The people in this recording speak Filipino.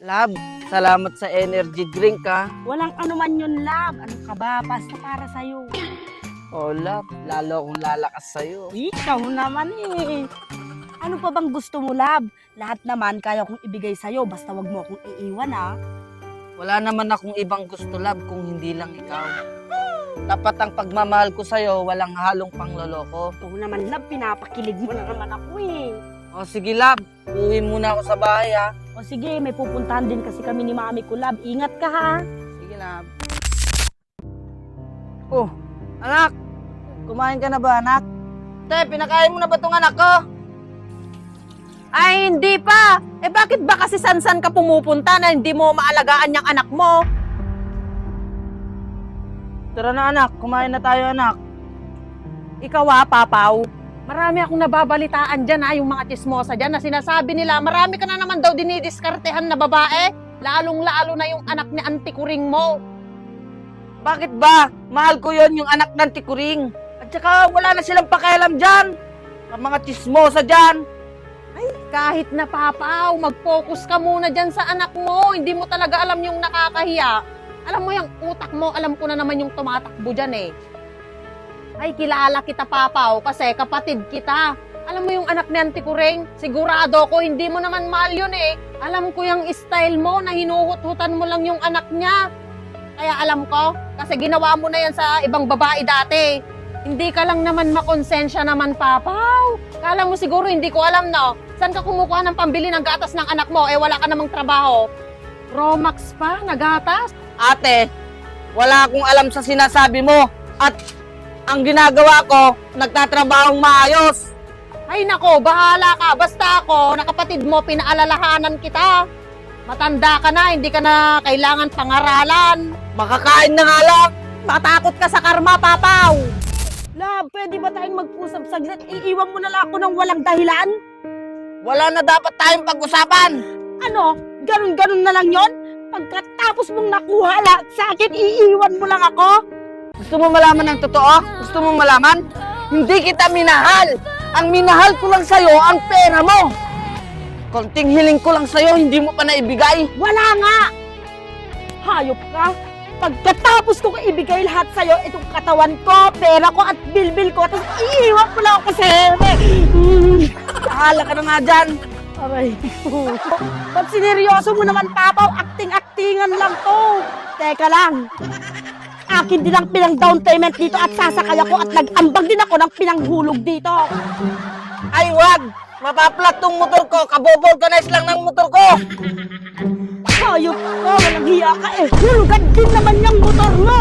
Lab, salamat sa energy drink ha. Walang anuman yun, love. Ano ka ba? Basta para sa'yo. Oh, lab, lalo akong lalakas sa'yo. Ikaw naman eh. Ano pa bang gusto mo, love? Lahat naman kaya kong ibigay sa'yo. Basta wag mo akong iiwan, ha? Wala naman akong ibang gusto, lab, kung hindi lang ikaw. Dapat ang pagmamahal ko sa'yo, walang halong pangloloko. Ikaw naman, love. Pinapakilig mo na naman ako eh. O sige, lab, uwi muna ako sa bahay ha. O sige, may pupuntahan din kasi kami ni mami ko, love. Ingat ka, ha? Sige, lab. Oh, anak, kumain ka na ba, anak? Te, pinakain mo na ba tong anak ko? Ay, hindi pa. Eh bakit ba kasi san-san ka pumupunta na hindi mo maalagaan yung anak mo? Tara na, anak, kumain na tayo, anak. Ikaw Papaw. Marami akong nababalitaan dyan yung mga chismosa dyan na sinasabi nila, marami ka na naman daw dinidiskartehan na babae, lalong-lalo na yung anak ni Auntie Kuring mo. Bakit ba? Mahal ko yon yung anak ng tikuring. At saka wala na silang pakialam dyan. Ang mga chismosa dyan. Kahit na Papaw, mag-focus ka muna dyan sa anak mo, hindi mo talaga alam yung nakakahiya. Alam mo yung utak mo, alam ko na naman yung tumatakbo dyan eh. Ay, kilala kita, Papaw, kasi kapatid kita. Alam mo yung anak ni Auntie Kuring? Sigurado ko, hindi mo naman mahal yun eh. Alam ko yung style mo na hinuhut-hutan mo lang yung anak niya. Kaya alam ko, kasi ginawa mo na yan sa ibang babae dati. Hindi ka lang naman makonsensya naman, Papaw. Kala mo siguro hindi ko alam, no? Saan ka kumukuha ng pambili ng gatas ng anak mo? Eh, wala ka namang trabaho. Romax pa, na gatas? Ate, wala akong alam sa sinasabi mo. At ang ginagawa ko, nagtatrabahong maayos. Ay nako, bahala ka. Basta ako, nakapatid mo, pinaalalahanan kita. Matanda ka na, hindi ka na kailangan pangaralan. Makakain na nga lang. Matakot ka sa karma, Papaw. Love, pwede ba tayong mag-usap saglit? Iiwan mo na lang ako ng walang dahilan? Wala na dapat tayong pag-usapan. Ano? Ganun-ganun na lang yon? Pagkatapos mong nakuha lahat sa akin, iiwan mo lang ako? Gusto mo malaman ng totoo? Gusto mo malaman? Hindi kita minahal. Ang minahal ko lang sa'yo, ang pera mo. Konting hiling ko lang sa'yo, hindi mo pa naibigay. Wala nga! Hayop ka! Pagkatapos ko ibigay lahat sa'yo, itong katawan ko, pera ko at bilbil ko, tapos iiwan mo lang ako sa ere. Bahala ka na nga dyan. Aray ko. Ba't sineryoso mo naman, Papaw? Acting-actingan lang to. Teka lang. Akin din ang pinang-down payment dito at sasakay ako at nag-ambag din ako ng pinanghulog dito. Ay, wag! Mapaplat tong motor ko. Kabobulkanize lang ng motor ko. Hayop ka, walang hiya ka eh. Hulugan din naman yung motor mo.